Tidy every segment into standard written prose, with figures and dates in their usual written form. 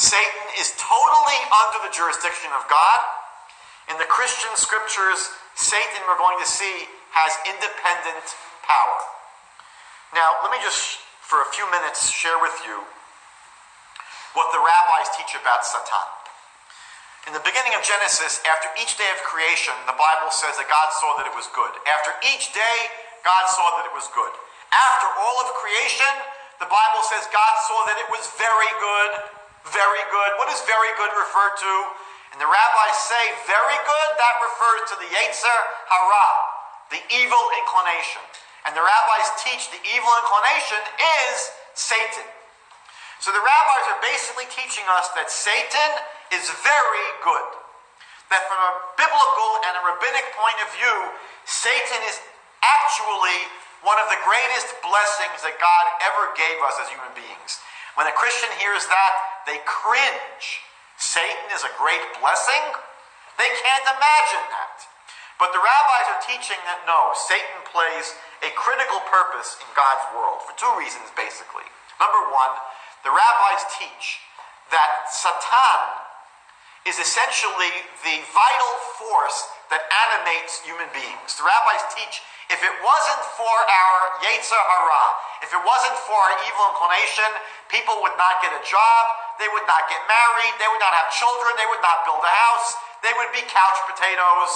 Satan is totally under the jurisdiction of God. In the Christian scriptures, Satan, we're going to see, has independent power. Now, let me just, for a few minutes, share with you what the rabbis teach about Satan. In the beginning of Genesis, after each day of creation, the Bible says that God saw that it was good. After each day, God saw that it was good. After all of creation, the Bible says God saw that it was very good, very good. What does very good refer to? And the rabbis say, very good, that refers to the Yetzer Hara, the evil inclination. And the rabbis teach the evil inclination is Satan. So the rabbis are basically teaching us that Satan is very good. That from a biblical and a rabbinic point of view, Satan is actually one of the greatest blessings that God ever gave us as human beings. When a Christian hears that, they cringe. Satan is a great blessing? They can't imagine that. But the rabbis are teaching that no, Satan plays a critical purpose in God's world for two reasons, basically. Number one, the rabbis teach that Satan is essentially the vital force that animates human beings. The rabbis teach if it wasn't for our Yetzer Hara, if it wasn't for our evil inclination, people would not get a job, they would not get married, they would not have children, they would not build a house, they would be couch potatoes.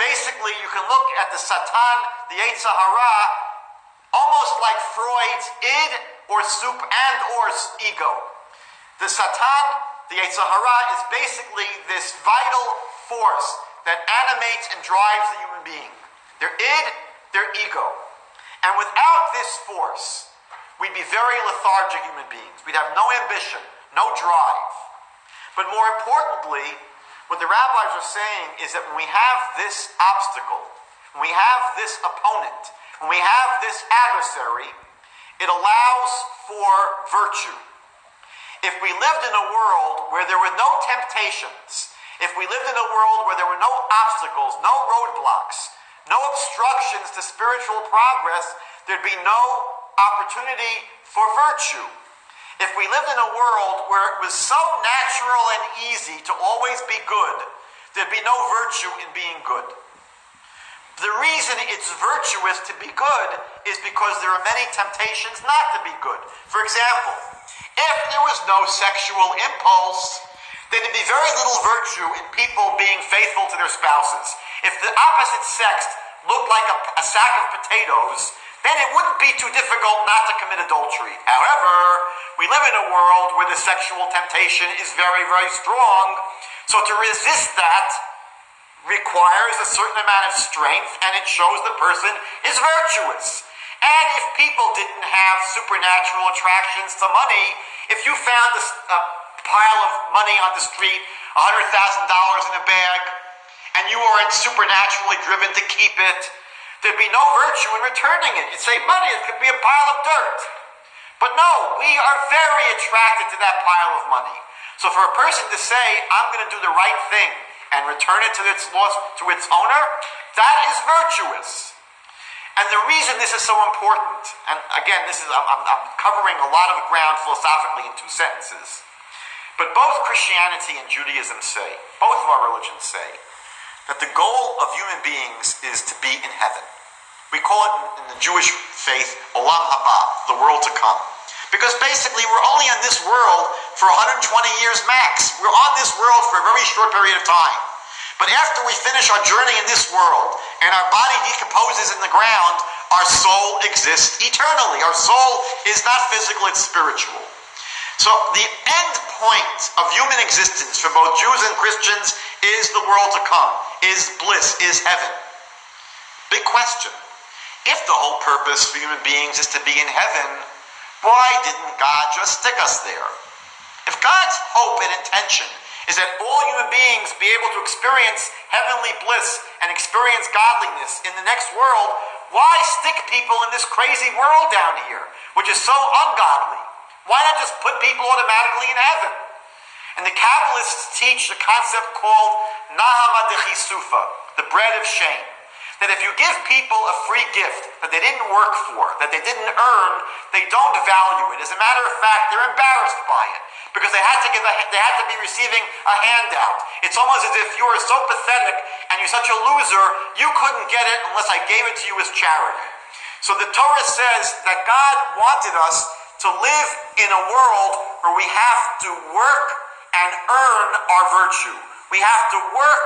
Basically, you can look at the Satan, the Yetzer Hara, almost like Freud's id or or ego. The Satan, the Yetzer Hara, is basically this vital force that animates and drives the human being. Their id, their ego. And without this force, we'd be very lethargic human beings. We'd have no ambition, no drive. But more importantly, what the rabbis are saying is that when we have this obstacle, when we have this opponent, when we have this adversary, it allows for virtue. If we lived in a world where there were no temptations, if we lived in a world where there were no obstacles, no roadblocks, no obstructions to spiritual progress, there'd be no opportunity for virtue. If we lived in a world where it was so natural and easy to always be good, there'd be no virtue in being good. The reason it's virtuous to be good is because there are many temptations not to be good. For example, if there was no sexual impulse, then there'd be very little virtue in people being faithful to their spouses. If the opposite sex looked like a sack of potatoes, then it wouldn't be too difficult not to commit adultery. However, we live in a world where the sexual temptation is very, very strong. So to resist that requires a certain amount of strength, and it shows the person is virtuous. And if people didn't have supernatural attractions to money, if you found a pile of money on the street, $100,000 in a bag, and you weren't supernaturally driven to keep it, there'd be no virtue in returning it. You'd say, money, it could be a pile of dirt. But no, we are very attracted to that pile of money. So for a person to say, I'm going to do the right thing and return it to its owner, that is virtuous. And the reason this is so important, and again, I'm covering a lot of ground philosophically in two sentences, but both Christianity and Judaism say, both of our religions say, that the goal of human beings is to be in heaven. We call it in the Jewish faith, Olam Haba, the world to come. Because basically we're only in this world for 120 years max. We're on this world for a very short period of time. But after we finish our journey in this world and our body decomposes in the ground, our soul exists eternally. Our soul is not physical, it's spiritual. So the end point of human existence for both Jews and Christians is the world to come, is bliss, is heaven. Big question. If the whole purpose for human beings is to be in heaven, why didn't God just stick us there? If God's hope and intention is that all human beings be able to experience heavenly bliss and experience godliness in the next world, why stick people in this crazy world down here, which is so ungodly? Why not just put people automatically in heaven? And the Kabbalists teach a concept called Nahama Dechisufa, the bread of shame. That if you give people a free gift that they didn't work for, that they didn't earn, they don't value it. As a matter of fact, they're embarrassed by it because they had they had to be receiving a handout. It's almost as if you were so pathetic and you're such a loser, you couldn't get it unless I gave it to you as charity. So the Torah says that God wanted us to live in a world where we have to work and earn our virtue. We have to work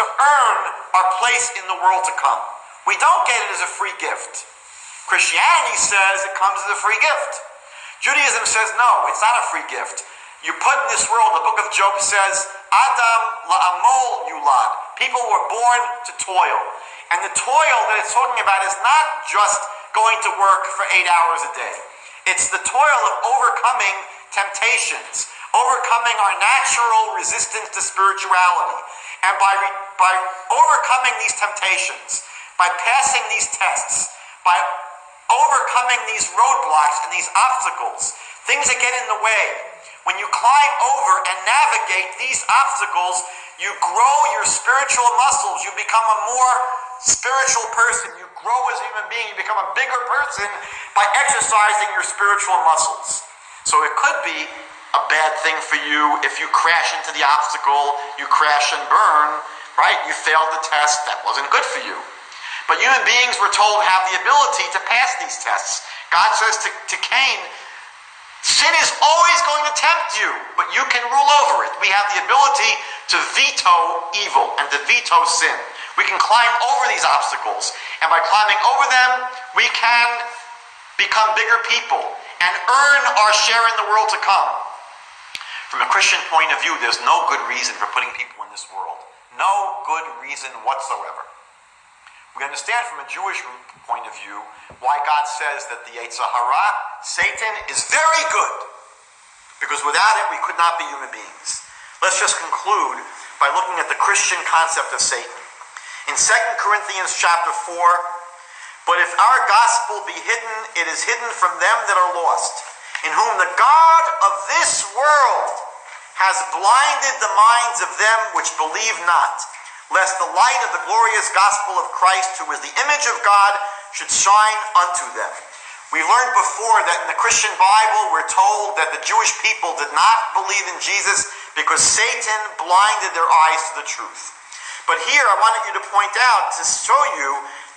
to earn our place in the world to come. We don't get it as a free gift. Christianity says it comes as a free gift. Judaism says no, it's not a free gift. You're put in this world, the book of Job says, Adam la'amol yulad. People were born to toil. And the toil that it's talking about is not just going to work for 8 hours a day. It's the toil of overcoming temptations, overcoming our natural resistance to spirituality. And by overcoming these temptations, by passing these tests, by overcoming these roadblocks and these obstacles, things that get in the way, when you climb over and navigate these obstacles, you grow your spiritual muscles. You become a more spiritual person. You grow as a human being. You become a bigger person by exercising your spiritual muscles. So it could be a bad thing for you if you crash into the obstacle, you crash and burn, right? You failed the test. That wasn't good for you. But human beings were told to have the ability to pass these tests. God says to Cain, sin is always going to tempt you, but you can rule over it. We have the ability to veto evil and to veto sin. We can climb over these obstacles, and by climbing over them, we can become bigger people and earn our share in the world to come. From a Christian point of view, there's no good reason for putting people in this world. No good reason whatsoever. We understand from a Jewish point of view why God says that the Yetzer Hara, Satan, is very good. Because without it, we could not be human beings. Let's just conclude by looking at the Christian concept of Satan. In 2 Corinthians chapter 4, but if our gospel be hidden, it is hidden from them that are lost, in whom the God of this world has blinded the minds of them which believe not, lest the light of the glorious gospel of Christ, who is the image of God, should shine unto them. We learned before that in the Christian Bible, we're told that the Jewish people did not believe in Jesus because Satan blinded their eyes to the truth. But here I wanted you to point out, to show you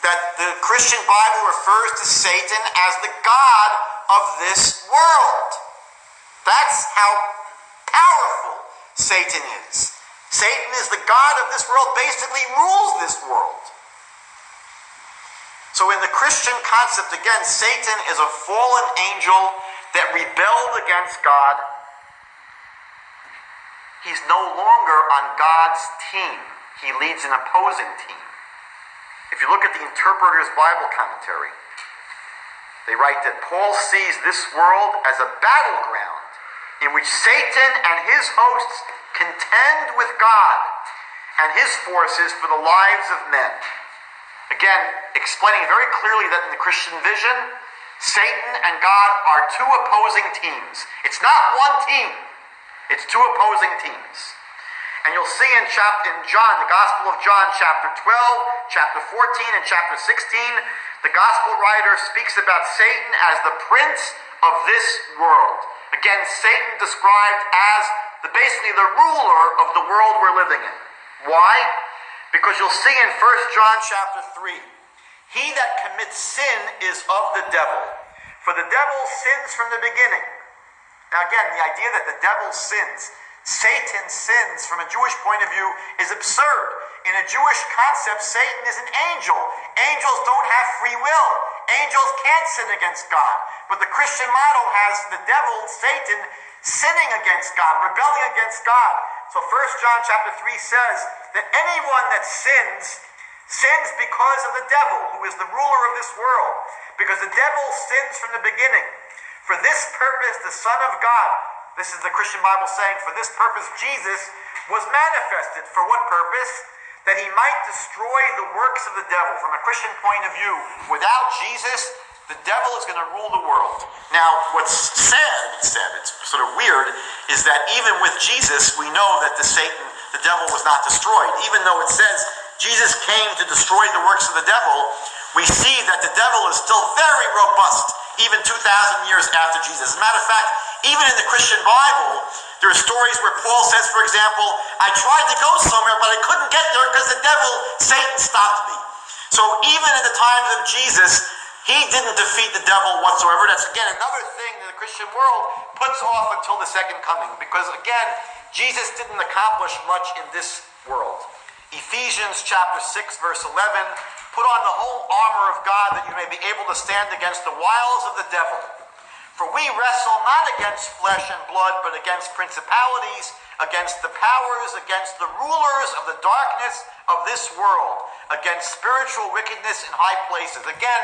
that the Christian Bible refers to Satan as the God of this world. That's how powerful Satan is. Satan is the God of this world, basically rules this world. So in the Christian concept, again, Satan is a fallen angel that rebelled against God. He's no longer on God's team. He leads an opposing team. If you look at the Interpreter's Bible commentary, they write that Paul sees this world as a battleground in which Satan and his hosts contend with God and his forces for the lives of men. Again, explaining very clearly that in the Christian vision, Satan and God are two opposing teams. It's not one team. It's two opposing teams. And you'll see in John, the Gospel of John, chapter 12, chapter 14, and chapter 16, the Gospel writer speaks about Satan as the prince of this world. Again, Satan described as basically the ruler of the world we're living in. Why? Because you'll see in 1 John chapter 3, he that commits sin is of the devil. For the devil sins from the beginning. Now again, the idea that the devil sins, Satan sins from a Jewish point of view is absurd. In a Jewish concept, Satan is an angel. Angels don't have free will. Angels can't sin against God. But the Christian model has the devil, Satan, sinning against God, rebelling against God. So 1 John chapter 3 says that anyone that sins because of the devil, who is the ruler of this world. Because the devil sins from the beginning. For this purpose, the Son of God, this is the Christian Bible saying, for this purpose Jesus was manifested. For what purpose? That he might destroy the works of the devil. From a Christian point of view, without Jesus, the devil is going to rule the world. Now, what's said, it's sort of weird, is that even with Jesus, we know that the devil was not destroyed. Even though it says Jesus came to destroy the works of the devil, we see that the devil is still very robust, even 2,000 years after Jesus. As a matter of fact, even in the Christian Bible, There are stories where Paul says, for example, I tried to go somewhere, but I couldn't get there because the devil, Satan, stopped me. So even in the times of Jesus, he didn't defeat the devil whatsoever. That's, again, another thing that the Christian world puts off until the second coming. Because, again, Jesus didn't accomplish much in this world. Ephesians chapter 6, verse 11, put on the whole armor of God that you may be able to stand against the wiles of the devil. For we wrestle not against flesh and blood, but against principalities, against the powers, against the rulers of the darkness of this world, against spiritual wickedness in high places. Again,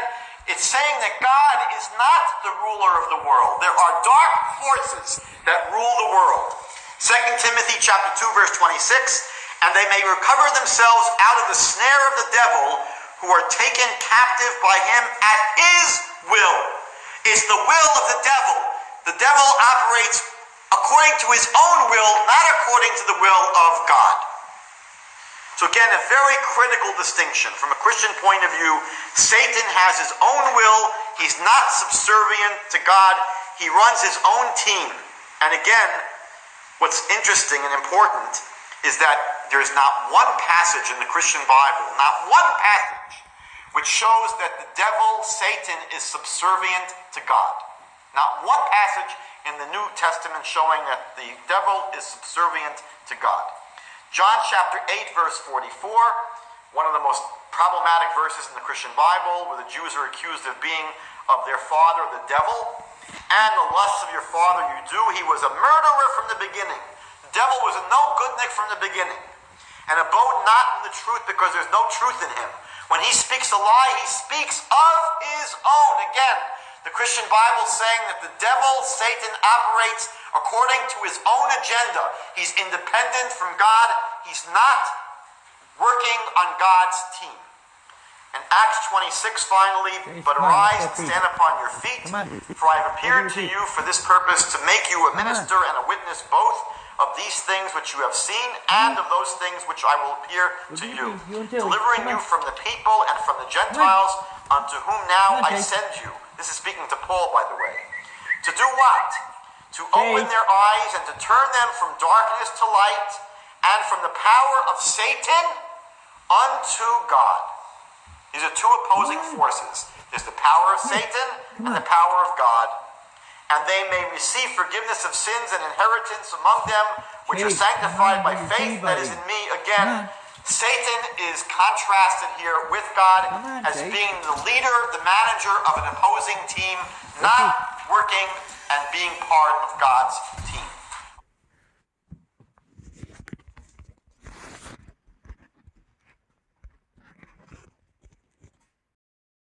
it's saying that God is not the ruler of the world. There are dark forces that rule the world. 2 Timothy chapter 2, verse 26, and they may recover themselves out of the snare of the devil, who are taken captive by him at his will. It's the will of the devil. The devil operates according to his own will, not according to the will of God. So again, a very critical distinction. From a Christian point of view, Satan has his own will. He's not subservient to God. He runs his own team. And again, what's interesting and important is that there is not one passage in the Christian Bible, not one passage, which shows that the devil, Satan, is subservient to God. Not one passage in the New Testament showing that the devil is subservient to God. John chapter 8, verse 44, one of the most problematic verses in the Christian Bible, where the Jews are accused of being of their father, the devil. And the lusts of your father you do. He was a murderer from the beginning. The devil was a no goodnik from the beginning, and abode not in the truth, because there's no truth in him. When he speaks a lie, he speaks of his own. Again, the Christian Bible is saying that the devil, Satan, operates according to his own agenda. He's independent from God. He's not working on God's team. And Acts 26, finally, but arise and stand upon your feet, for I have appeared to you for this purpose, to make you a minister and a witness both of these things which you have seen and of those things which I will appear to you, delivering you from the people and from the Gentiles, unto whom now I send you. This is speaking to Paul, by the way. To do what? To open their eyes and to turn them from darkness to light, and from the power of Satan unto God. These are two opposing forces. There's the power of Satan and the power of God. And they may receive forgiveness of sins and inheritance among them, which are sanctified by faith that is in me. Again, Satan is contrasted here with God as being the leader, the manager of an opposing team, not working and being part of God's team.